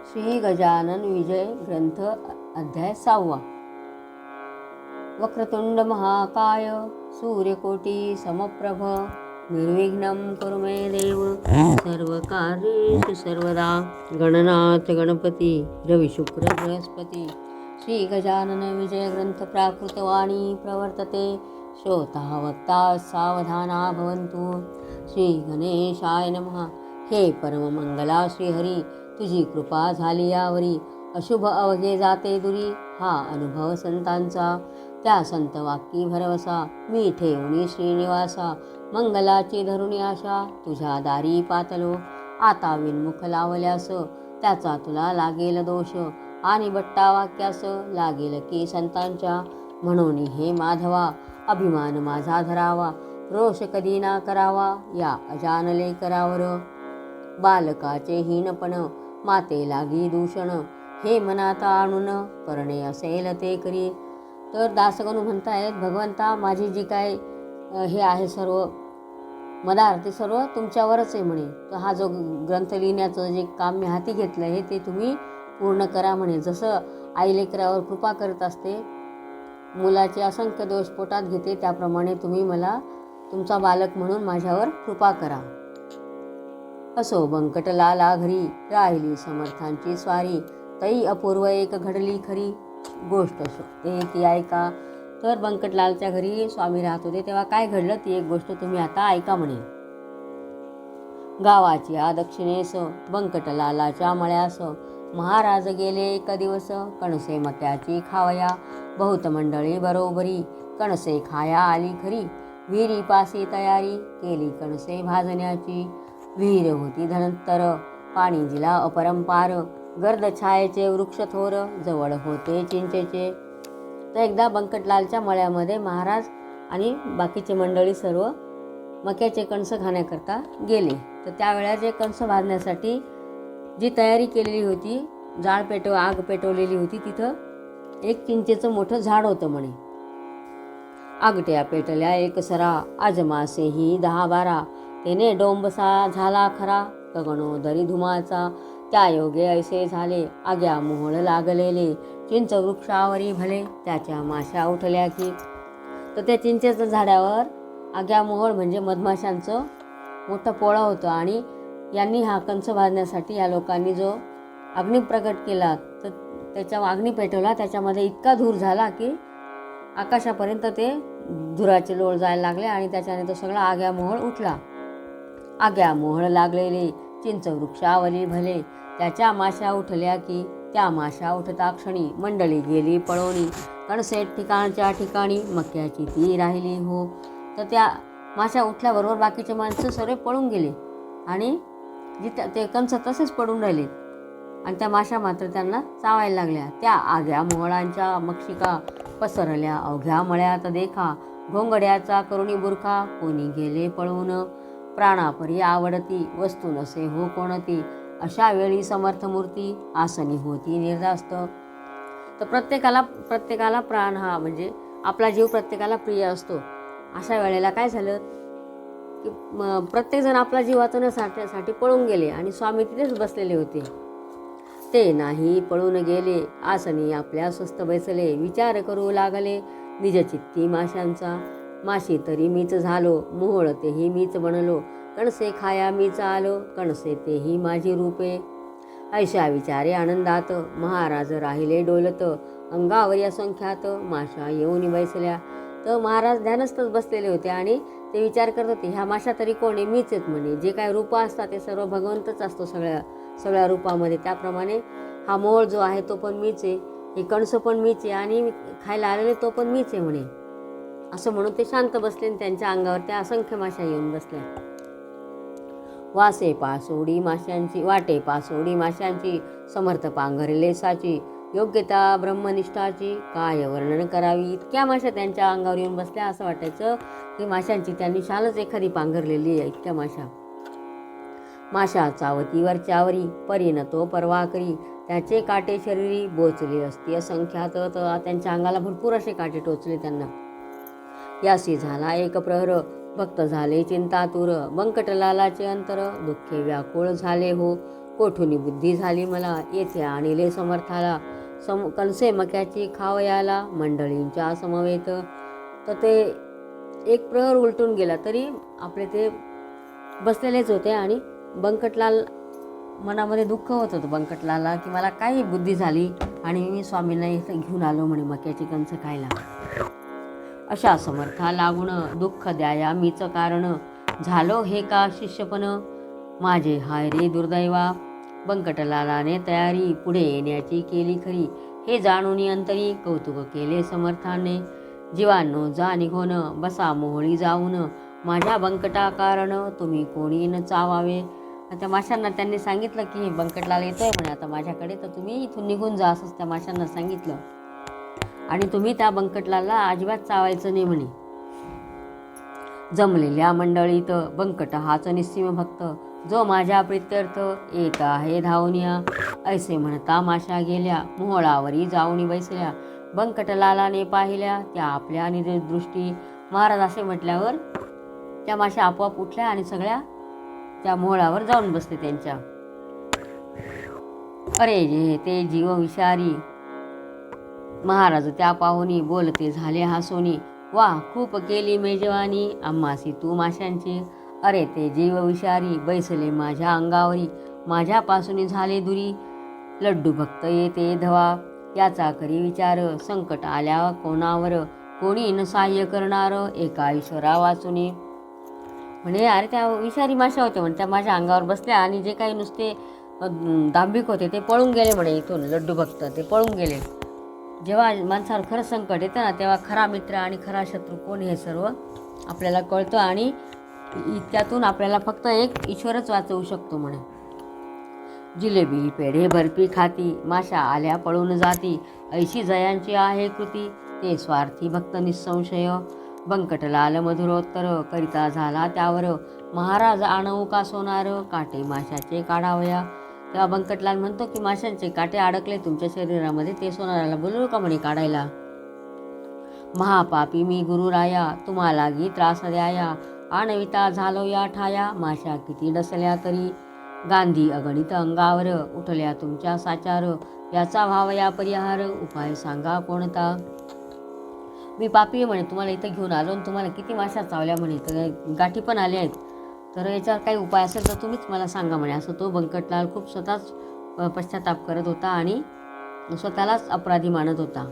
श्री गजानन विजय ग्रंथ अध्याय 6. वक्रतुंड महाकाय सूर्यकोटी समप्रभ निर्विघ्नं कुरु मे देव सर्वकार्येषु सर्वदा. गणनाथ गणपती रविशुक्र बृहस्पती श्री गजानन विजय ग्रंथ प्राकृतवाणी प्रवर्तते. श्रोता वक्ता सावधाना भवन्तु. श्री गणेशाय नमः. हे परममंगला श्रीहरी, तुझी कृपा झाली यावरी. अशुभ अवघे जाते दुरी, हा अनुभव संतांचा. त्या संत वाक्की भरवसा, मी ठेवणी श्रीनिवासा. मंगलाची धरुणी आशा, तुझ्या दारी पातलो. आता विनमुख लावल्यास, त्याचा तुला लागेल दोष. आणि बट्टा वाक्यास लागेल की संतांच्या. म्हणून हे माधवा, अभिमान माझा धरावा. रोष कधी ना करावा, या अजानले करावर. बालकाचे हीनपण, माते लागी दूषण. हे मनात आणून करणे असेल ते करी. तर दासगणू म्हणतायत, भगवंता माझी जी काय हे आहे सर्व मदार, ते सर्व तुमच्यावरच आहे म्हणे. तर हा जो ग्रंथ लिहिण्याचं जे काम मी हाती घेतलं आहे ते तुम्ही पूर्ण करा म्हणे. जसं आई लेकरावर कृपा करत असते, मुलाचे असंख्य दोष पोटात घेते, त्याप्रमाणे तुम्ही मला तुमचा बालक म्हणून माझ्यावर कृपा करा. असो बंकटलाला घरी, राहिली समर्थांची स्वारी. तई अपूर्व एक घडली खरी, गोष्ट शोधते ती ऐका. तर बंकटलालच्या घरी स्वामी राहत होते, तेव्हा काय घडलं ती एक गोष्ट तुम्ही आता ऐका म्हणे. गावाची दक्षिणेस बंकटलालाच्या मळ्यास, महाराज गेले एक दिवस. कणसे मक्याची खावया, बहुत मंडळी बरोबरी. कणसे खाया आली खरी, विहिरीपाशी तयारी केली कणसे भाजण्याची. विहीर होती धनंतर, पाणी दिला अपरंपार. गर्द छायेचे वृक्ष थोर, जवळ होते चिंचेचे. तर एकदा बंकटलालच्या मळ्यामध्ये महाराज आणि बाकीचे मंडळी सर्व मक्याचे कणस खाण्याकरता गेले. तर त्यावेळेला जे कणस भाजण्यासाठी जी तयारी केलेली होती, आग पेटवलेली होती, तिथं एक चिंचेचं मोठं झाड होतं म्हणे. आगट्या पेटल्या एकसरा, आजमासेही 10-12. तेने डोंबसा झाला खरा, गगनोदरी धुमाचा. त्या योगे ऐसे झाले, आग्या मोहळ लागलेले. चिंच वृक्षावरी भले, त्याच्या माशा उठल्या की. तर त्या चिंचेच्या झाडावर आग्या मोहळ म्हणजे मधमाशांचं मोठं पोळं होतं. आणि यांनी हा कंस भाजण्यासाठी या लोकांनी जो अग्नी प्रकट केला, तर त्याच्या अग्नी पेटवला, त्याच्यामध्ये इतका धूर झाला की आकाशापर्यंत ते धुराचे लोळ जायला लागले. आणि त्याच्याने तो सगळा आग्या मोहळ उठला. आग्या मोहळ लागलेले, चिंच वृक्षावरी भले, त्याच्या माशा उठल्या की. त्या माशा उठता क्षणी, मंडळी गेली पळवणी. कणसे ठिकाणच्या ठिकाणी, मक्याची ती राहिली हो. तर त्या माशा उठल्याबरोबर बाकीचे माणसं सर्व पळून गेले, आणि ते कंस तसेच पडून राहिले. आणि त्या माशा मात्र त्यांना चावायला लागल्या. त्या आग्या मोहळांच्या मक्षिका पसरल्या अवघ्या मळ्यात देखा. घोंगड्याचा करुणी बुरखा, कोणी गेले पळून. प्राणापरी आवडती, वस्तू नसे हो कोणती. अशा वेळी समर्थमूर्ती, आसनी होती निर्धास्त. तर प्रत्येकाला प्राण हा म्हणजे आपला जीव प्रत्येकाला प्रिय असतो. अशा वेळेला काय झालं की प्रत्येकजण आपला जीव वाचवण्यासाठी पळून गेले, आणि स्वामी तिथेच बसलेले होते. ते नाही पळून गेले, आसनी आपल्या स्वस्थ बैसले. विचार करू लागले निजचित्ती माशांचा. माशी तरी मीच झालो, मोहोळ तेही मीच बनलो. कणसे खाया मीच आलो, कणसे तेही माझी रूपे. ऐशा विचारे आनंदात, महाराज राहिले डोलत. अंगावरी असंख्यात, माशा येऊन बैसल्या. तर महाराज ध्यानस्थच बसलेले होते, आणि ते विचार करत होते, ह्या माशा तरी कोण आहे? मीच आहेत म्हणे. जे काय रूप असतात ते सर्व भगवंतच असतो सगळ्या रूपामध्ये. त्याप्रमाणे हा मोहोळ जो आहे तो पण मीच आहे, हे कणस पण मीच आहे, आणि खायला आलेले तो पण मीच आहे म्हणे. असं म्हणून ते शांत बसले, आणि त्यांच्या अंगावर त्या असंख्य माशा येऊन बसल्या. वाटे पासोडी माशांची, समर्थ पांघरले साची. योग्यता ब्रह्मनिष्ठाची, काय वर्णन करावी. इतक्या माशा त्यांच्या अंगावर येऊन बसल्या, असं वाटायचं की माशांची त्यांनी शालच एखादी पांघरलेली आहे, इतक्या माशा. माशा चावती वरच्यावरी, परीन तो परवा करी. त्याचे काटे शरीरी, बोचले असती असंख्यात. तर त्यांच्या अंगाला भरपूर असे काटे टोचले त्यांना. यासी झाला एक प्रहर, भक्त झाले चिंतातुर. बंकटलालाचे अंतर, दुःखे व्याकुळ झाले हो. कोठुनी बुद्धी झाली मला, येथे आणिले समर्थाला. कणसे मक्याची खावयाला, मंडळींच्या समवेत. तर ते एक प्रहर उलटून गेला तरी आपले ते बसलेलेच होते. आणि बंकटलाल मनामध्ये दुःख होत होतं बंकटलाला, की मला काही बुद्धी झाली आणि मी स्वामींना इथं घेऊन आलो म्हणे मक्याची कणसं खायला. अशा समर्था लागून दुःख द्याया मीच कारण, झालो हे का शिष्यपण माझे हाय रे दुर्दैवा. बंकटलालाने तयारी पुढे येण्याची केली खरी, हे जाणून अंतरी कौतुक केले समर्थाने. जीवांनो जा निघून बसा मोहळी जाऊन, माझ्या बंकटा कारण तुम्ही कोणी न चावावे. त्या माशांना त्यांनी सांगितलं की हे बंकटलाल येतोय म्हणे आता माझ्याकडे, तर तुम्ही इथून निघून जा असंच त्या माशांना सांगितलं. आणि तुम्ही त्या बंकटलाला अजिबात चावायचं नाही म्हणे. जमलेल्या मंडळीत बंकट हाच निस्सीम भक्त, जो माझ्या प्रित्यर्थ येत आहे धावनिया. ऐसे म्हणता माशा गेल्या मोहळावरी जाऊनी बैसल्या, बंकटलालाने पाहिल्या त्या आपल्या दृष्टी. महाराज असे म्हटल्यावर त्या माशा आपोआप उठल्या आणि सगळ्या त्या मोहळावर जाऊन बसले त्यांच्या. अरे जे ते जीव विषारी, महाराज त्या पाहुनी बोलते झाले हसोनी. वा खूप केली मेजवानी आम्हासी तू माशांची. अरे ते जीव विषारी बैसले माझ्या अंगावरी, माझ्यापासून झाले दुरी. लड्डू भक्त येते धवा, याचा करी विचार. संकट आल्या कोणावर कोणी न सहाय्य करणार, एका ईश्वरा वाचुनी. म्हणे अरे त्या विषारी माशा होते म्हणे, त्या माझ्या अंगावर बसल्या आणि जे काही नुसते दांभिक होते ते पळून गेले म्हणे इथून. लड्डू भक्त ते पळून गेले. जेव्हा माणसावर खरं संकट येतं ना, तेव्हा खरा मित्र आणि खरा शत्रू कोण हे सर्व आपल्याला कळतं. आणि त्यातून आपल्याला फक्त एक ईश्वरच वाचवू शकतो म्हणे. जिलेबी पेढे बर्फी खाती, माशा आल्या पळून जाती. ऐशी जयांची आहे कृती, ते स्वार्थी भक्त निसंशय. बंकटलाल मधुरोत्तर करिता झाला त्यावर, महाराज आणवू का सोनार, काटे माशाचे काढावया. तेव्हा बंकटलाल म्हणतो की माशांचे काटे अडकले तुमच्या शरीरामध्ये, ते सोनाराला बोलवू का म्हणे काढायला. महापापी मी गुरुराया, तुम्हाला गी त्रास द्याया. आणविता झालो या ठाया, माशा किती डसल्या तरी. गांधी अगणित अंगावर, उठल्या तुमच्या साचार. याचा व्हावा या परिहार, उपाय सांगा कोणता. मी पापी म्हणे, तुम्हाला इथं घेऊन आलो आणि तुम्हाला किती माशा चावल्या म्हणे, तर गाठी पण आल्या आहेत. तर याच्यावर काही उपाय असेल तर तुम्हीच मला सांगा म्हणे. असं तो बंकटलाल खूप स्वतःच पश्चाताप करत होता आणि स्वतःलाच अपराधी मानत होता.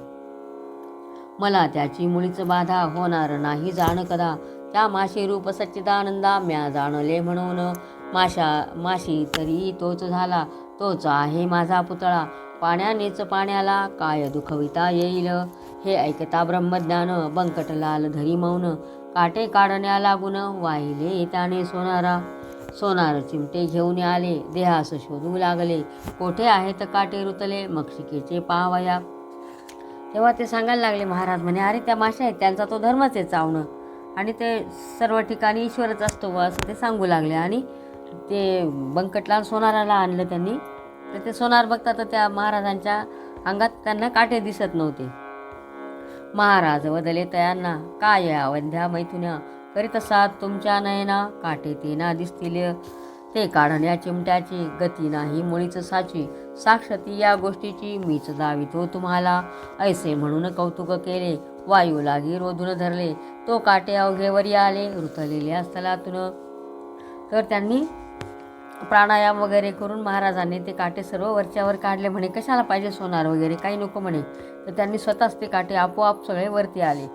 मला त्याची मुळीच बाधा होणार नाही जाण कदा, त्या माशी रूप सच्चिदानंदा म्या जाणले म्हणून. माशी तरी तोच झाला, तोच आहे माझा पुतळा. पाण्यानेच पाण्याला काय दुखविता येईल, हे ऐकता ब्रह्मज्ञान. बंकटलाल धरी मौन, काटे काढण्या लागून वाहिले त्याने सोनारा. सोनार चिमटे घेऊन आले, देहास शोधू लागले. कोठे आहेत काटे रुतले, मक्षिकेचे पावया. तेव्हा ते सांगायला लागले महाराज म्हणे, अरे त्या माशा आहेत त्यांचा तो धर्मच आहे चावणं, आणि ते सर्व ठिकाणी ईश्वरच असतो व असं ते सांगू लागले. आणि ते बंकटलाल सोनाराला आणलं त्यांनी. तर ते सोनार बघता तर त्या महाराजांच्या अंगात त्यांना काटे दिसत नव्हते. महाराज वदले तयांना, काय अवध्या मैथुन्या, करीत साथ तुमच्या नयना. काटे ते ना दिसतील, ते काढण्या चिमट्याची गती नाही मुळीच साची. साक्ष ती या गोष्टीची मीच दावितो तुम्हाला. ऐसे म्हणून कौतुक केले, वायू लागी रोधून धरले. तो काटे अवघेवरी आले, रुतलेल्या स्थलातून. तर त्यांनी प्राणायाम वगैरे करून महाराजांनी ते काटे सर्व वरच्यावर काढले म्हणे. कशाला पाहिजे सोनार वगैरे काही नको म्हणे. तर त्यांनी स्वतःच ते काटे आपोआप सगळे वरती आले.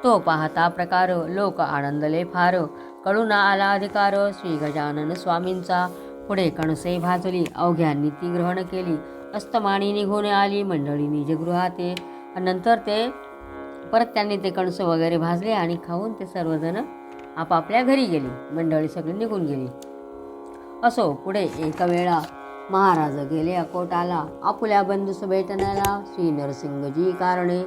तो पाहता प्रकार लोक आनंदले फार, कळून आला अधिकार श्री गजानन स्वामींचा. पुढे कणसे भाजली, अवघ्यांनी ती ग्रहण केली. अस्तमानी निघून आली मंडळी निजगृहाते. नंतर ते परत त्यांनी ते कणस वगैरे भाजले आणि खाऊन ते सर्वजण आपापल्या घरी गेले. मंडळी सगळी निघून गेली. असो पुढे एक वेळा महाराज गेले अकोटाला, आपुल्या बंधूस भेटण्याला. श्री नरसिंगजी कारणे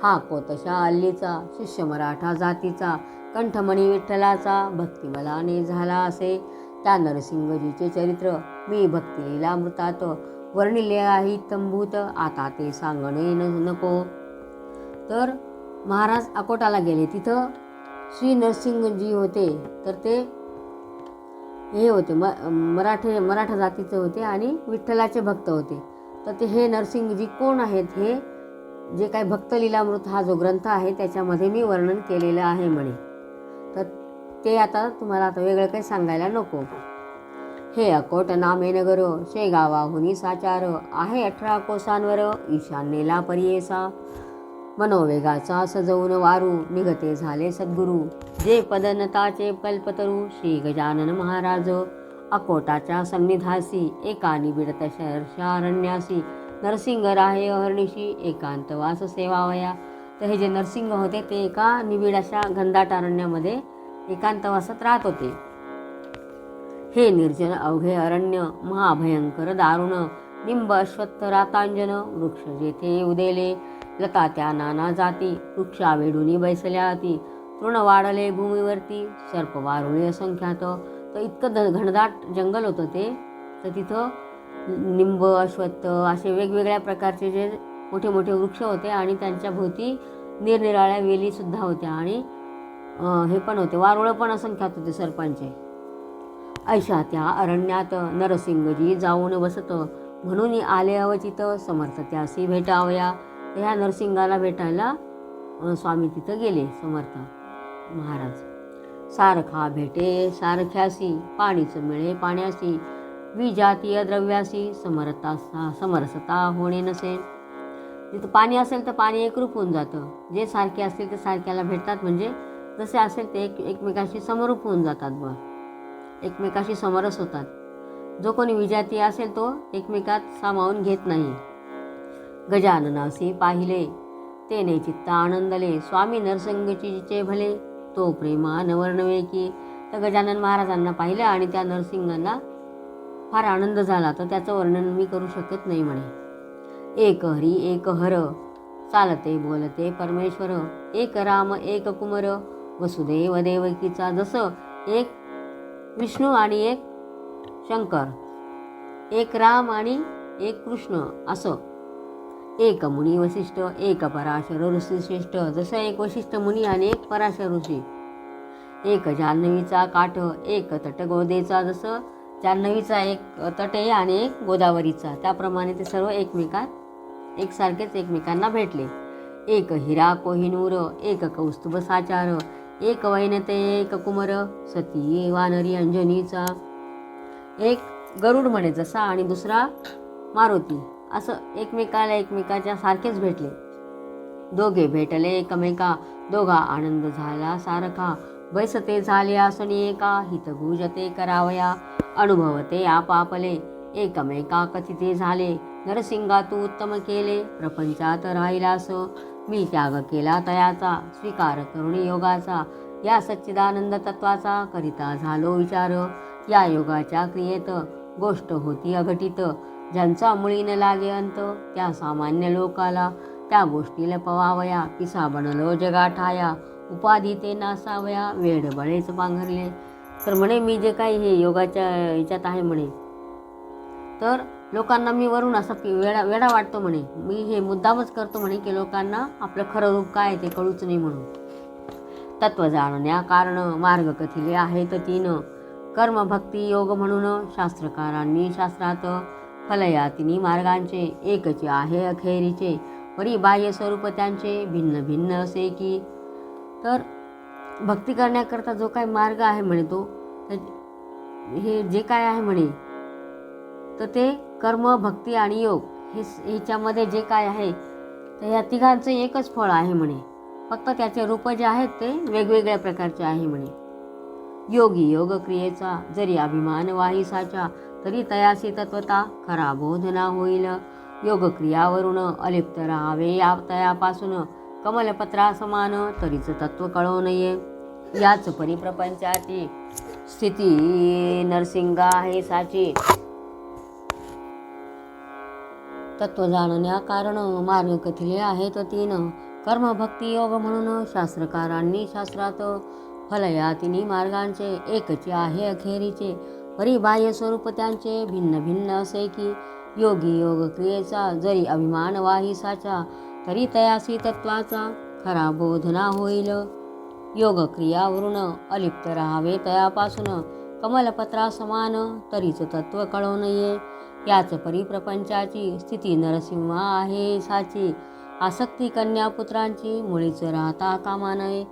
हा कोतशा अल्लीचा, शिष्य मराठा जातीचा. कंठमणी विठ्ठलाचा भक्तिमलाने झाला असे. त्या नरसिंगजीचे चरित्र मी भक्तिलीलामृतात वर्णिले आहे तंभूत, आता ते सांगणे नको. तर महाराज अकोटाला गेले, तिथं श्री नरसिंगजी होते. तर ते हे होते मराठा जातीचे होते आणि विठ्ठलाचे भक्त होते. तर ते हे नरसिंगजी कोण आहेत, हे जे काही भक्त लीलामृत हा जो ग्रंथ आहे त्याच्यामध्ये मी वर्णन केलेलं आहे म्हणे. तर ते आता तुम्हाला आता वेगळं काही सांगायला नको. हे अकोट नामे नगर, शेगावाहुनी साचार, आहे 18 कोसांवर, ईशान्येला परियेसा. मनोवेगाचा सजवून वारू, निघते झाले सद्गुरू, जे पदनताचे कल्पतरू. श्री गजानन महाराज अकोटाच्या सन्निधासी, एका निबिडत शरणारण्यासी, नरसिंग राहे अहर्निशी, एकांतवास सेवावया. तर हे जे नरसिंग होते ते एका निबिड अशा घनदाट अरण्यामध्ये एकांतवासात राहत होते. हे निर्जन अवघे अरण्य, महाभयंकर दारुण, निंब अश्वत्थ रातांजन, वृक्ष जेथे उदेले, लता त्या नाना जाती, वृक्षा वेडुनी बैसल्या हाती, तृण वाढले भूमीवरती, सर्प वारुळे असंख्यात. तर इतकं घनदाट जंगल होतं ते. तर तिथं निंब अश्वत्थ असे वेगवेगळ्या प्रकारचे जे मोठे मोठे वृक्ष होते आणि त्यांच्या भोवती निरनिराळ्या वेलीसुद्धा होत्या आणि हे पण होते, वारुळं पण असंख्यात होते सर्पांचे. ऐशा त्या अरण्यात नरसिंगजी जाऊन बसत, म्हणून आले अवचित, समर्थ त्यासी भेटावया. ह्या नरसिंगाला भेटायला स्वामी तिथं गेले, समर्थ महाराज. सारखा भेटे सारख्यासी, पाणीच मिळे पाण्यासी, विजातीय द्रव्यासी, समरसता होणे नसे. जिथं पाणी असेल तर पाणी एकरूप होऊन जातं. जे सारखे असतील ते सारख्याला भेटतात, म्हणजे जसे असेल ते एकमेकाशी समरूप होऊन जातात, एकमेकाशी समरस होतात. जो कोणी विजातीय असेल तो एकमेकात सामावून घेत नाही. गजाननासी पाहिले, तेने चित्त आनंदले, स्वामी नरसिंगचे भले, तो प्रेमा नवर्णवे की. तर गजानन महाराजांना पाहिलं आणि त्या नरसिंगांना फार आनंद झाला. तर त्याचं वर्णन मी करू शकत नाही म्हणे. एक हरी एक हर, चालते बोलते परमेश्वर, एक राम एक कुमर, वसुदेव देवकीचा. जसं एक विष्णू आणि एक शंकर, एक राम आणि एक कृष्ण, असं एक मुनी वसिष्ठ, एक पराशर ऋषी श्रेष्ठ. जसं एक वशिष्ठ मुनी आणि एक पराशर ऋषी. एक जान्हवीचा काठ, एक तट गोदेचा. जसं जान्हवीचा एक तट आहे आणि एक गोदावरीचा, त्याप्रमाणे ते सर्व एकमेकात एकसारखेच एकमेकांना भेटले. एक हिरा कोहिनूर, एक कौस्तुभ साचार, एक वैनते एक कुमर, सती वानरी अंजनीचा. एक गरुड म्हणे जसा आणि दुसरा मारुती, असं एकमेकाला एकमेकाच्या सारखेच भेटले. दोघे भेटले एकमेका, दोघा आनंद झाला सारखा, बैसते झाले आसनी एका, हित गुजते करावया, अनुभवते आपापले, एकमेका कथिते झाले. नरसिंगा तू उत्तम केले, प्रपंचात राहिलास, मी त्याग केला तयाचा, स्वीकार करून योगाचा, या सच्चिदानंद तत्वाचा करिता झालो विचार. या योगाच्या क्रियेत गोष्ट होती अघटित, ज्यांचा मुळी न लागे अंत, त्या सामान्य लोकाला त्या गोष्टीला पवावया. पिसा बनलो जगाठाया, उपाधी ते नासावया, वेड बळेच पांघरले. तर म्हणे मी जे काही हे योगाच्या ह्याच्यात आहे म्हणे, तर लोकांना मी वरून असा वेडा वाटतो म्हणे. मी हे मुद्दामच करतो म्हणे की लोकांना आपलं खरं रूप काय ते कळूच नाही म्हणून. तत्व जाणण्या कारण मार्ग कथिले आहेत तीन, कर्म भक्ती योग म्हणून शास्त्रकारांनी शास्त्रात, फलयातिनी मार्गांचे एकचे आहे अखेरीचे, परी बाह्य स्वरूप त्यांचे भिन्न भिन्न असे की. तर भक्ती करण्याकरता जो काही मार्ग आहे म्हणे तो हे जे काय आहे म्हणे, तर ते कर्म भक्ती आणि योग ह्याच्यामध्ये जे काय आहे तर ह्या तिघांचं एकच फळ आहे म्हणे. फक्त त्याचे रूप जे आहेत ते वेगवेगळ्या प्रकारचे आहे म्हणे. योगी योग क्रियेचा जरी अभिमान वाहिसाचा, तरी तयासी तत्वता खरा बोधना होईल. योग क्रियावरून अलिप्त राहावे या तयापासून, कमलपत्रा समान तरीच तत्व कळो नये. याच परिप्रपंचाची स्थिती नरसिंगा आहे साची. तत्व जाणण्या कारण मार्ग कथिले आहेत तीन, कर्म भक्ती योग म्हणून शास्त्रकारांनी शास्त्रात, फलयातिनी मार्गांचे एकचे आहे अखेरीचे, परी बाह्य स्वरूप त्यांचे भिन्न भिन्न असे की. योगी योग क्रियेचा जरी अभिमान वाहिसाचा, तरी तयासी तत्वाचा खरा बोधना होईल. योग क्रियावरून अलिप्त राहावे तयापासून, कमलपत्रा समान, तरीच तत्व कळो नये. याच परी प्रपंचाची स्थिती नरसिंह आहे साची. आसक्ती कन्या पुत्रांची मुळीच राहता कामा नये.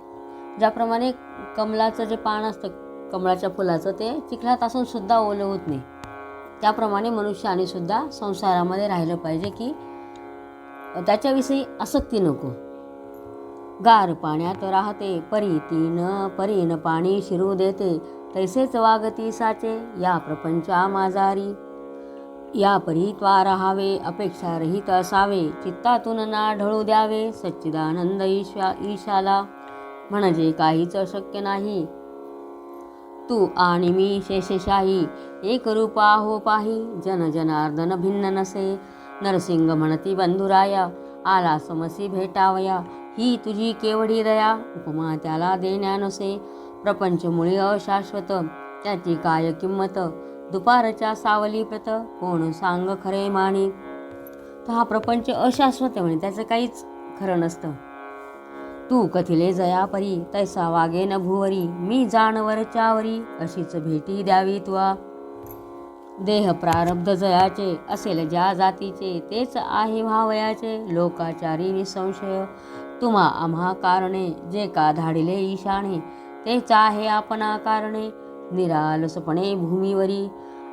ज्याप्रमाणे कमलाचं जे पान असतं, कमळाच्या फुलाचं, ते चिखलात असून सुद्धा ओलं होत नाही, त्याप्रमाणे मनुष्याने सुद्धा संसारामध्ये राहिलं पाहिजे की त्याच्याविषयी आसक्ती नको. गार पाण्यात राहते परीन पाणी शिरू देते, तैसेच वागती साचे या प्रपंचा माझारी. या परी त्वा राहावे अपेक्षा रहित असावे, चित्तातून ना ढळू द्यावे सच्चिदानंद ईशाला. म्हणजे काहीच शक्य नाही, तू आणि मी शेषशाही, एक रूपा हो पाही. जन जनार्दन भिन्न नसे, नरसिंग म्हणती बंधुराया. आला समसी भेटावया, ही तुझी केवढी दया. उपमा त्याला देण्या नसे, प्रपंच मुळी अशाश्वत. त्याची काय किंमत, दुपारच्या सावली प्रत. कोण सांग खरे माणी. तर हा प्रपंच अशाश्वत आहे म्हणे, त्याचं काहीच खरं नसतं. तू कथिले जया परी, तैसा वागे न भुवरी. मी जानवरच्यावरी, अशीच भेटी द्यावी तुला. देह प्रारब्ध जयाचे, असेल ज्या जातीचे. तेच आहे भावयाचे, लोकाचारी निसंशय. तुम्हा आम्हा कारणे, जे का धाडिले ईशाने. तेच आहे आपणा कारणे, निरालसपणे भूमीवरी.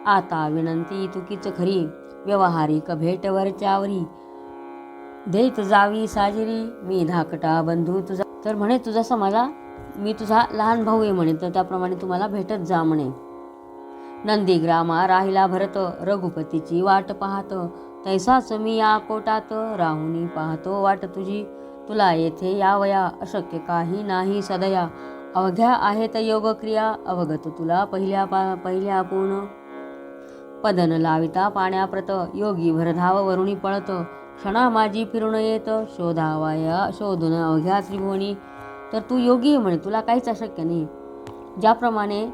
आता विनंती तुकीच खरी, व्यवहारिक भेटवरच्यावरी. देत जावी साजिरी, मी धाकटा बंधू तुझा. तर म्हणे तुझा मला, मी तुझा लहान भाऊ आहे म्हणे, तर त्याप्रमाणे तुम्हाला भेटत जा म्हणे. नंदीग्रामा राहिला भरत, रघुपतीची वाट पाहत. तैसाच मी या कोटात, राहुनी पाहतो वाट तुझी. तुला येथे यावया, अशक्य काही नाही सदया. अवघ्या आहेत योगक्रिया, अवगत तुला पहिल्या पूर्ण. पदन लाविता पाण्याप्रत, योगी भरधाव वरुणी पळत. क्षणा माझी फिरून येत, शोधून अवघ्या त्रिभुवनी. तर तू योगी आहे म्हणे, तुला काहीच अशक्य नाही. ज्याप्रमाणे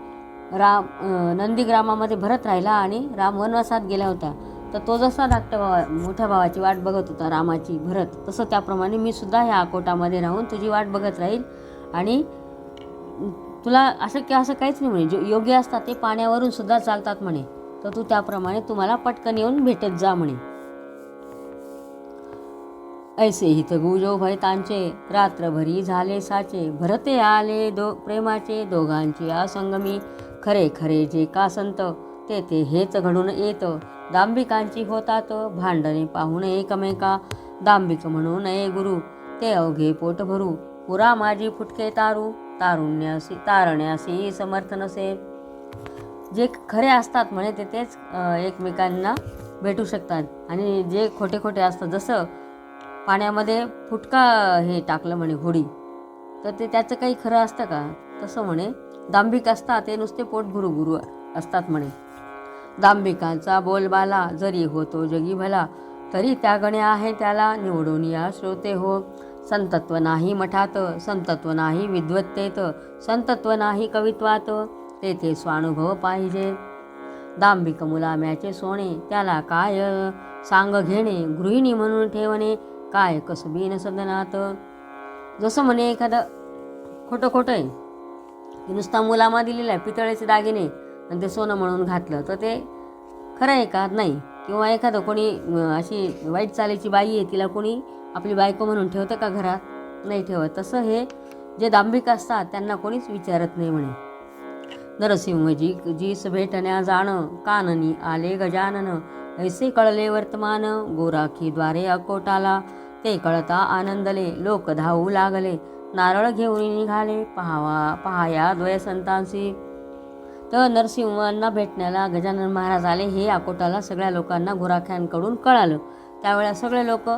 नंदीग्रामामध्ये भरत राहिला आणि राम वनवासात गेला होता, तर तो जसा मोठ्या भावाची वाट बघत होता रामाची भरत, तसं त्याप्रमाणे मी सुद्धा ह्या अकोटामध्ये राहून तुझी वाट बघत राहील. आणि तुला अशक्य असं काहीच नाही म्हणे. जे योगी असतात ते पाण्यावरून सुद्धा चालतात म्हणे, तर तू त्याप्रमाणे तुम्हाला पटकन येऊन भेटत जा म्हणे. ऐसे हित गुजो भयतांचे, रात्रभरी झाले साचे. भरते आले प्रेमाचे, दोघांची असंगमी. खरे खरे जे का संत, ते हेच घडून येत. दांभिकांची होतात भांडणे पाहून एकमेका. दांभिक म्हणू नये गुरु, ते अवघे पोट भरू. पुरा माझी फुटके तारण्यासी समर्थ नसे. जे खरे असतात म्हणे तेच एकमेकांना भेटू शकतात, आणि जे खोटे खोटे असतात, जसं पाण्यामध्ये फुटका हे टाकलं म्हणे होडी, तर ते त्याचं काही खरं असतं का. तसं म्हणे दांभिक असतात ते नुसते पोट भरू गुरु असतात म्हणे. दांभिकांचा बोलबाला, जरी होतो जगी भला. तरी त्या गणे आहे त्याला, निवडून या श्रोते हो. संतत्व नाही मठात, संतत्व नाही विद्वत्तेत. संतत्व नाही कवित्वात, तेथे स्वानुभव पाहिजे. दांभिक मुलाम्याचे सोने, त्याला काय सांग घेणे. गृहिणी म्हणून ठेवणे, काय कसबीन सदनात. जसं म्हणे एखादं खोटं आहे की नुसता मुलामा दिलेला आहे पितळेचे दागिने आणि ते सोनं म्हणून घातलं, तर ते खरं आहे का नाही. किंवा एखादं कोणी अशी वाईट चालीची बाई आहे, तिला कोणी आपली बायको म्हणून ठेवतं का घरात, नाही ठेवत. तसं हे जे दांभिक असतात त्यांना कोणीच विचारत नाही म्हणे. नरसिंहजी जीस भेटण्या जाण, काननी आले गजानन. ऐसे कळले वर्तमान, गोराखीद्वारे अकोटाला. ते कळता आनंदले, लोक धावू लागले. नारळ घेऊन निघाले, पहाया द्वयसंतांशी. तर नरसिंहांना भेटण्याला गजानन महाराज आले हे अकोटाला सगळ्या लोकांना गोराख्यांकडून कळालं. त्यावेळेला सगळे लोक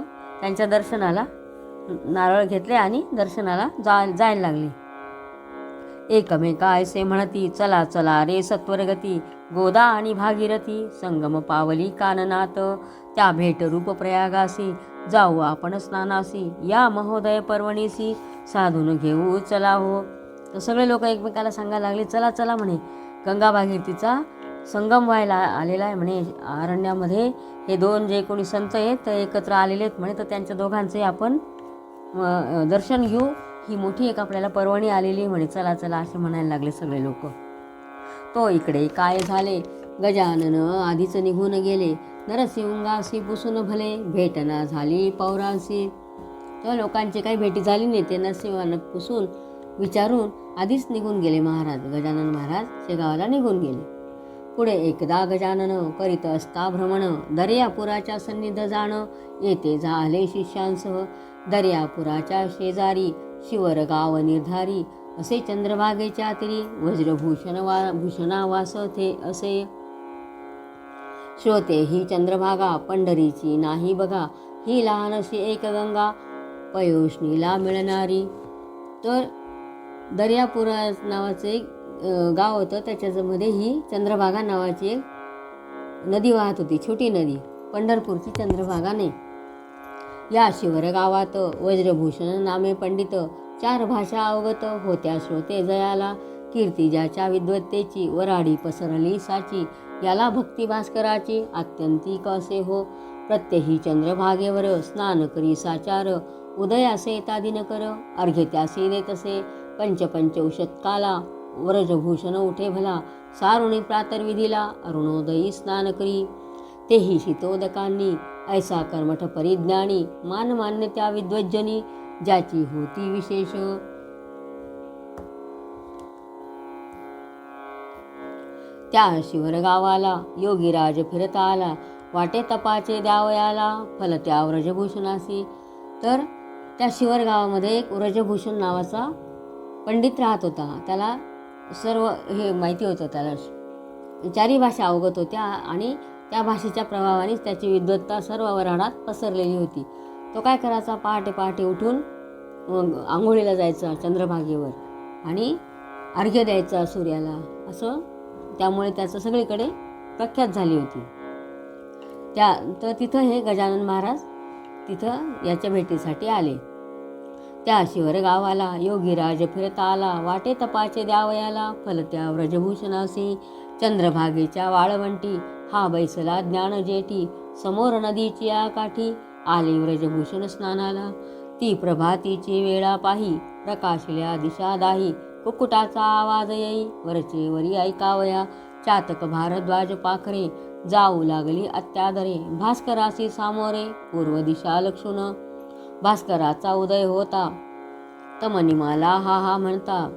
त्यांच्या दर्शनाला नारळ घेतले आणि दर्शनाला जायला लागले. एकमेका ऐसे म्हणती, चला चला रे सत्वरगती. गोदा आणि भागीरथी संगम पावली काननात. त्या भेट रूप प्रयागासी, जाऊ आपण स्नानासी. या महोदय पर्वणीसी, साधून घेऊ चला हो. तर सगळे लोक एकमेकाला सांगायला लागले, चला चला म्हणे, गंगा भागीरथीचा संगम व्हायला आलेला आहे म्हणे अरण्यामध्ये. हे दोन जे कोणी संत आहेत ते एकत्र आलेले आहेत म्हणे, तर त्यांच्या दोघांचे आपण दर्शन घेऊ. ही मोठी एक आपल्याला पर्वणी आलेली आहे म्हणे, चला चला असे म्हणायला लागले सगळे लोक. तो इकडे काय झाले, गजानन आधीच निघून गेले, नरसिंहासी पुसून भले, भेटना झाली पौरांसी. तर लोकांची काही भेटी झाली नाही, ते नरसिंहानं पुसून विचारून आधीच निघून गेले महाराज. गजानन महाराज शेगावाला निघून गेले. पुढे एकदा गजानन करीत असता भ्रमण, दर्यापुराच्या सन्निध जाण, येथे झाले शिष्यांसह. दर्यापुराच्या शेजारी शिवर गाव निर्धारी, असे चंद्रभागेच्या तिरी, भूषणावास थे असे. श्रोते ही चंद्रभागा, पंढरीची नाही बघा, ही लहानशी एक गंगा, पयोष्णीला मिळणारी. तर दर्यापुरा नावाचं एक गाव होतं, त्याच्यामध्ये ही चंद्रभागा नावाची एक नदी वाहत होती, छोटी नदी, पंढरपूरची चंद्रभागा नाही. या शिवर गावात वज्रभूषण नामे पंडित, 4 भाषा अवगत होत्या श्रोते जयाला. कीर्ती ज्याच्या विद्वत्तेची, वराडी पसरली साची, याला भक्ती भास्कराची आत्यंतिक असे हो. प्रत्यही चंद्रभागेवर स्नान करी साचार, उदयासे येता दिनकर, अर्घ्य त्यासी देतसे. पंचौषत्काला व्रजभूषण उठे भला, सारुणी प्रातर्विधीला अरुणोदयी स्नान करी. तेही शीतोदकांनी ऐसा कर्मठ परिज्ञानी, मान्य त्या विद्वज्जनी, ज्याची होती विशेष. त्या शिवरगावाला योगीराज फिरता आला, वाटे तपाचे द्यावयाला, फल त्या व्रजभूषणासी. तर त्या शिवरगावामध्ये एक व्रजभूषण नावाचा पंडित राहत होता. त्याला सर्व हे माहिती होतं, त्याला 4 भाषा अवगत होत्या आणि त्या भाषेच्या प्रभावानेच त्याची विद्वत्ता सर्व वऱ्हाडात पसरलेली होती. तो काय करायचा, पहाटे पहाटे उठून आंघोळीला जायचा चंद्रभागेवर आणि अर्घ्य द्यायचा सूर्याला, असं. त्यामुळे त्याचं सगळीकडे प्रख्यात झाली होती. तर तिथं हे गजानन महाराज तिथं याच्या भेटीसाठी आले. त्या शिवर गावाला योगीराज फिरता आला, वाटे तपाचे द्यावयाला, फल त्या व्रजभूषणासी. चंद्रभागेच्या वाळवंटी हा बैसला ज्ञान जेठी, समोर नदीची या काठी, आले व्रजभूषण स्नानाला. ती प्रभातीची वेळा पाही, प्रकाशल्या दिशा दाही, कुक्कुटाचा आवाज येई, वरचे वरी ऐकावया. चातक भारद्वाज पाखरे, जाऊ लागली अत्यादरे, भास्करासी सामोरे, पूर्व दिशा लक्षून. भास्कराचा उदय होता, तमनिमाला हा हा म्हणता,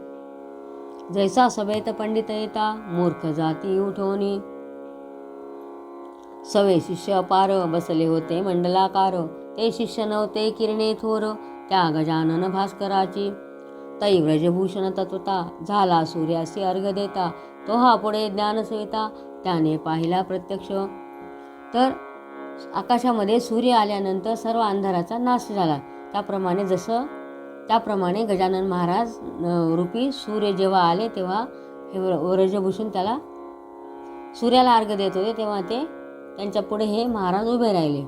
जैसा सभेत पंडित येता, मूर्ख जाती उठवणी. सवे शिष्य अपार, बसले होते मंडलाकार, ते शिष्य नव्हते किरणे थोर, त्या गजानन भास्कराची. तै व्रजभूषण तत्वता, झाला सूर्यासी अर्घ देता, तो हा पुढे ज्ञानसविता, त्याने पाहिला प्रत्यक्ष. तर आकाशामध्ये सूर्य आल्यानंतर सर्व अंधाराचा नाश झाला. त्याप्रमाणे गजानन महाराज रूपी सूर्य जेव्हा आले, तेव्हा हे व्रजभूषण त्याला सूर्याला अर्घ देत होते, तेव्हा त्यांच्या पुढे हे महाराज उभे राहिले.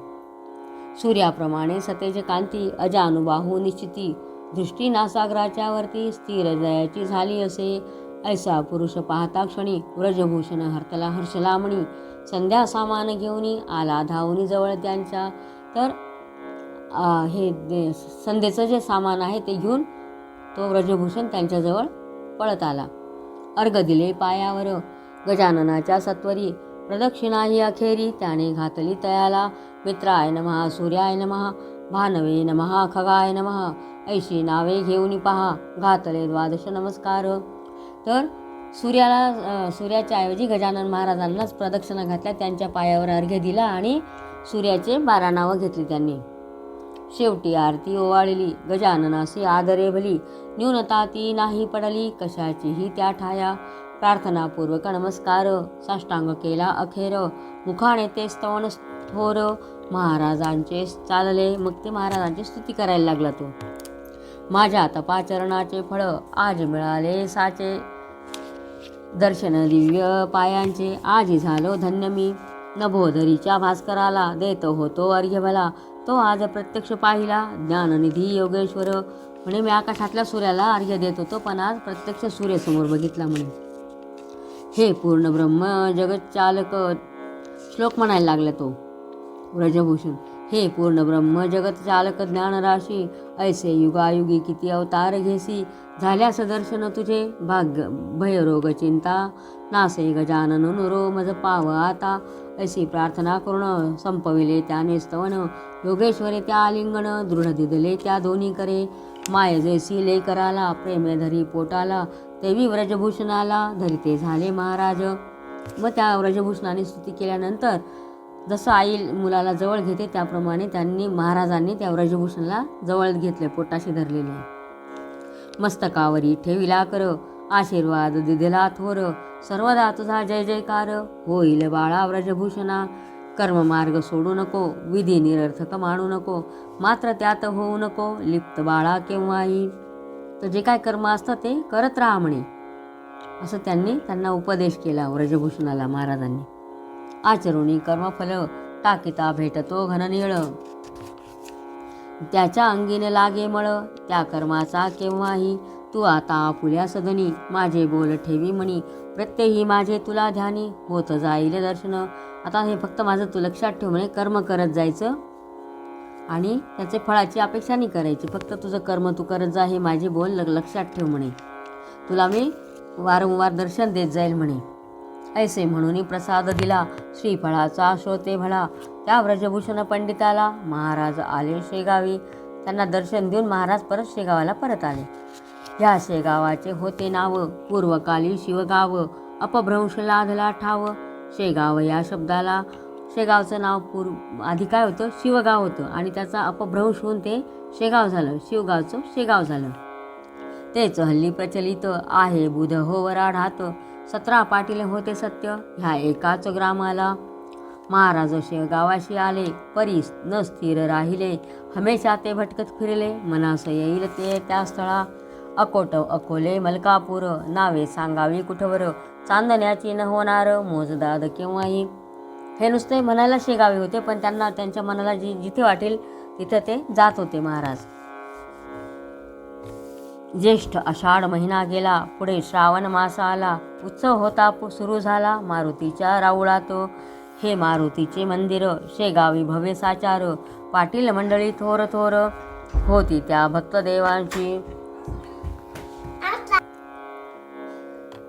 सूर्याप्रमाणे सतेज कांती, अजानुबाहू निश्चिती, दृष्टी नासागराच्या वरती, स्थिर दयाची झाली असे. ऐसा पुरुष पाहता क्षणी, व्रजभूषण हरतला हर्षलामणी, संध्या सामान घेऊनी, आला धावूनी जवळ त्यांच्या. तर हे संध्येचं जे सामान आहे ते घेऊन तो व्रजभूषण त्यांच्याजवळ पळत आला. अर्घ दिले पायावर गजाननाच्या सत्वरी, प्रदक्षिणाही अखेरी त्याने घातली तयाला. मित्राय नमः, सूर्याय नमः, भानवे नमः, खगाय नमः, ऐशी नावे घेऊन पहा, घातले 12 नमस्कार. तर सूर्याच्या ऐवजी गजानन महाराजांनाच प्रदक्षिणा घातल्या, त्यांच्या पायावर अर्घ्य दिला आणि सूर्याचे 12 नावं घेतली त्यांनी. शेवटी आरती ओवाळली, गजाननासी आदरे भली, न्यूनता ती नाही पडली, कशाचीही त्या ठाया. प्रार्थनापूर्वक नमस्कार, साष्टांग केला अखेर, मुखाने ते स्तवन थोर, महाराजांचे चालले. मग ते महाराजांची स्तुती करायला लागला तो. माझ्या तपाचरणाचे फळ आज मिळाले साचे, दर्शन दिव्य पायांचे आजी झालो धन्य मी. नभोधरीच्या भास्कराला देत होतो अर्घ्य भला, तो आज प्रत्यक्ष पाहिला ज्ञाननिधी योगेश्वर. म्हणे मी आकाशातल्या सूर्याला अर्घ्य देत होतो, पण आज प्रत्यक्ष सूर्यसमोर बघितला म्हणे. हे पूर्ण ब्रह्म जगत चालक, श्लोक म्हणायला लागला तो व्रजभूषण. हे पूर्ण ब्रह्म जगत चालक ज्ञानराशी, ऐसे युगायुगी किती अवतार घेसी, झाल्यास दर्शन तुझे भाग्य भयरोग चिंता नासे गजानन नुरो मज पाव आता. अशी प्रार्थना करून संपविले त्याने स्तवन. योगेश्वरे त्या आलिंगन दृढ दिदले त्या दोन्ही करे. माय जैसी लेकराला प्रेमे धरी पोटाला देवी व्रजभूषणाला धरिते झाले महाराज. मग त्या व्रजभूषणाने स्तुती केल्यानंतर जसं आई मुलाला जवळ घेते त्याप्रमाणे महाराजांनी त्या व्रजभूषणाला जवळ घेतले, पोटाशी धरलेले. मस्तकावरी ठेविला कर आशीर्वाद दिदिला थोर. सर्वदा तुझा जय जयकार होईल बाळा व्रजभूषणा. कर्ममार्ग सोडू नको विधी निरर्थक मानू नको. मात्र त्यात होऊ नको लिप्त बाळा केव्हाही. तर जे काय कर्म असतं ते करत राहा म्हणे, असं त्यांना उपदेश केला व्रजभूषणाला महाराजांनी. आचरुणी कर्मफल टाकिता भेटतो घननिळ. त्याच्या अंगीने लागे मळ त्या कर्माचा केव्हाही. तू आता आपुल्या सदनी माझे बोल ठेवी म्हणी. प्रत्यही माझे तुला ध्यानी होत जाईल दर्शन. आता हे फक्त माझं तू लक्षात ठेव म्हणे. कर्म करत जायचं आणि त्याचे फळाची अपेक्षा नाही करायची. फक्त तुझं कर्म तू करत जा, हे माझे बोल लक्षात ठेव म्हणे. तुला मी वारंवार दर्शन देत जाईल म्हणे. ऐसे म्हणून प्रसाद दिला श्रीफळाचा श्रोते भळा. त्या व्रजभूषण पंडिताला महाराज आले शेगावी. त्यांना दर्शन देऊन महाराज परत शेगावाला परत आले. ह्या शेगावाचे होते नाव पूर्वकाली शिवगाव. अपभ्रंश लाधला ठाव. शेगाव या शब्दाला शेगावचं नाव आधी काय होतं, शिवगाव होतं आणि त्याचा अपभ्रंश होऊन ते शेगाव झालं. शिवगावचं शेगाव झालं. तेच हल्ली प्रचलित आहे बुध हो वराढात. 17 पाटील होते सत्य ह्या एकाच ग्रामाला. महाराज शेगावाशी आले परी न स्थिर राहिले. हमेशा ते भटकत फिरले मनास येईल ते त्या स्थळा. अकोट अकोले मलकापूर नावे सांगावी कुठवर. चांदण्याची न होणार मोजदाद केव्हाही. हे नुसते म्हणायला शेगावे होते, पण त्यांना त्यांच्या मनाला जिथे वाटेल तिथं ते जात होते महाराज. ज्येष्ठ आषाढ महिना गेला पुढे श्रावण मास आला. उत्सव होता सुरू झाला मारुतीच्या राऊळात. हे मारुतीचे मंदिर शेगावी भव्य साचार. पाटील मंडळी थोर थोर होती त्या भक्तदेवांची.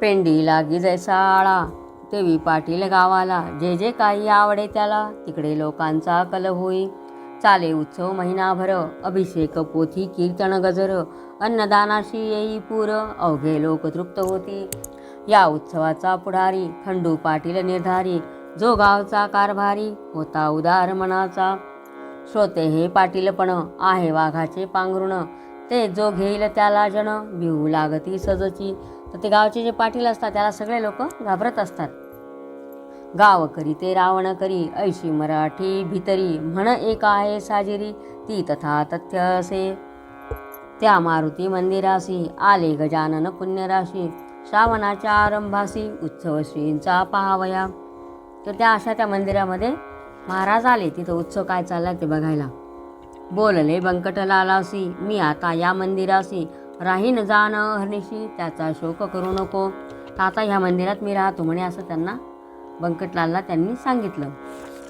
पेंडी लागी जैसा आळा देवी पाटील गावाला. जे जे काही आवडे त्याला तिकडे लोकांचा कल होई. चाले उत्सव महिनाभर अभिषेक पोथी कीर्तन गजर. अन्नदानाशी येई पूर अवघे लोक तृप्त होती. या उत्सवाचा पुढारी खंडू पाटील निर्धारी. जो गावचा कारभारी होता उदार मनाचा. श्रोते हे पाटीलपण आहे वाघाचे पांघरुण. ते जो घेईल त्याला जण भिवू लागती सजची. तर ते गावचे जे पाटील असतात त्याला सगळे लोक घाबरत असतात. गाव करी ते रावण करी ऐशी मराठी भितरी. म्हण एक आहे साजिरी ती तथा तथ्य असे. त्या मारुती मंदिरासी आले गजानन पुण्यराशी. श्रावणाच्या आरंभासी उत्सव श्रींचा पहावया. तर त्या मंदिरामध्ये महाराज आले. तिथं उत्सव काय चालला ते बघायला. बोलले बंकटलालासी मी आता या मंदिरासी. राहीन जाण हरणीशी त्याचा शोक करू नको. तर आता ह्या मंदिरात मी राहतो म्हणे, असं त्यांना बंकटलालला त्यांनी सांगितलं.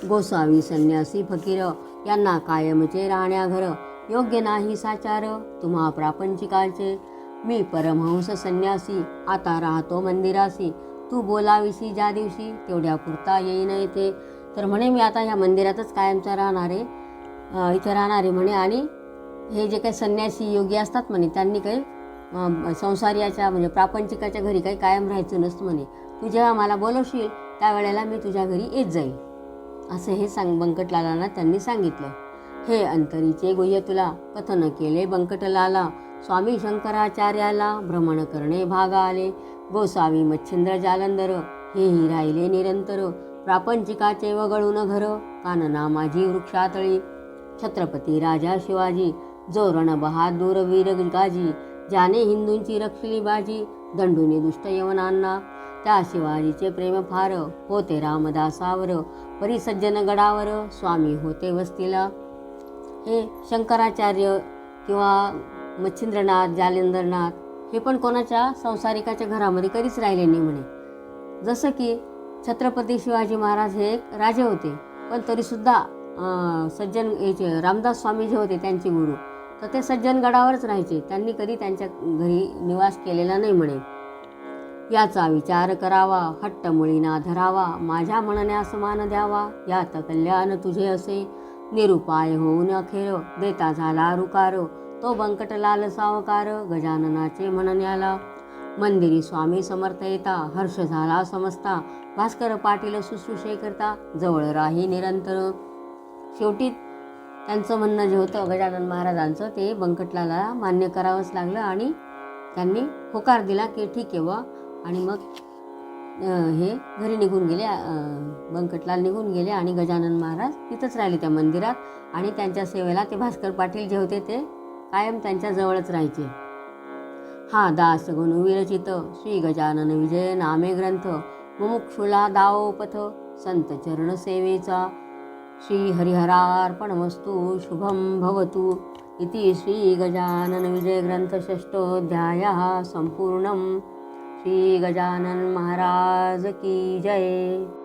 गोसावी संन्यासी फकीर यांना कायमचे राहण्या घर. योग्य नाही साचार तुम्हा प्रापंचिकाचे. मी परमहंस संन्यासी आता राहतो मंदिरासी. तू बोलाविसी ज्या दिवशी तेवढ्या पुरता येईन इथे. तर म्हणे मी आता ह्या मंदिरातच कायमचा राहणार आहे, इथे राहणार आहे म्हणे. आणि हे जे काही संन्यासी योगी असतात म्हणे त्यांनी काही संसारियाच्या म्हणजे प्रापंचिकाच्या घरी काही कायम राहायचं नसतं म्हणे. तू जेव्हा मला बोलवशील त्यावेळेला मी तुझ्या घरी येत जाईल, असं हे बंकटलालांना त्यांनी सांगितलं. हे अंतरीचे गुह्य तुला कथन केले बंकटलाला. स्वामी शंकराचार्याला भ्रमण करणे भाग आले. गोसावी मच्छिंद्र जालंधर हेही राहिले निरंतर. प्रापंचिकाचे वगळून घर कानना माझी वृक्षातळी. छत्रपती राजा शिवाजी जो रणबहादूर वीर गाजी. ज्याने हिंदूंची रक्षली बाजी दंडुनी दुष्ट यवनांना. त्या शिवाजीचे प्रेम फार होते रामदासावर. परिसज्जन गडावर स्वामी होते वस्तीला. हे शंकराचार्य किंवा मच्छिंद्रनाथ जालंधरनाथ हे पण कोणाच्या संसारिकाच्या घरामध्ये कधीच राहिले नाही म्हणे. जसं की छत्रपती शिवाजी महाराज हे एक राजे होते, पण तरीसुद्धा सज्जन याचे रामदास स्वामी जे होते त्यांचे गुरु तर ते सज्जनगडावरच राहायचे. त्यांनी कधी त्यांच्या घरी निवास केलेला नाही म्हणे. याचा विचार करावा, हट्टमुळी ना धरावा, माझ्या म्हणण्यास मान द्यावा, यात कल्याण तुझे असे, निरुपाय होऊन अखेर देता झाला रुकार, तो बंकटलाल सावकार गजाननाचे म्हणण्याला. मंदिरी स्वामी समर्थ येता हर्ष झाला समजता, भास्कर पाटील शुश्रूषे करता जवळ राही निरंतर. शेवटी त्यांचं म्हणणं जे होतं गजानन महाराजांचं ते बंकटलाला मान्य करावंच लागलं आणि त्यांनी होकार दिला की ठीक आहे वा. आणि मग हे घरी निघून गेले, बंकटलाल निघून गेले आणि गजानन महाराज तिथंच राहिले त्या मंदिरात. आणि त्यांच्या सेवेला ते भास्कर पाटील जे होते ते कायम त्यांच्या जवळच राहायचे. हा दास गुणू विरचित श्री गजानन विजय नामे ग्रंथ, मुमुक्षुला दावपथ संत चरण सेवेचा, श्री हरिहरार्पणमस्तु शुभम भवतु इति श्री गजानन विजय ग्रंथ षष्ठोऽध्यायः संपूर्णम्. श्री गजानन महाराज की जय.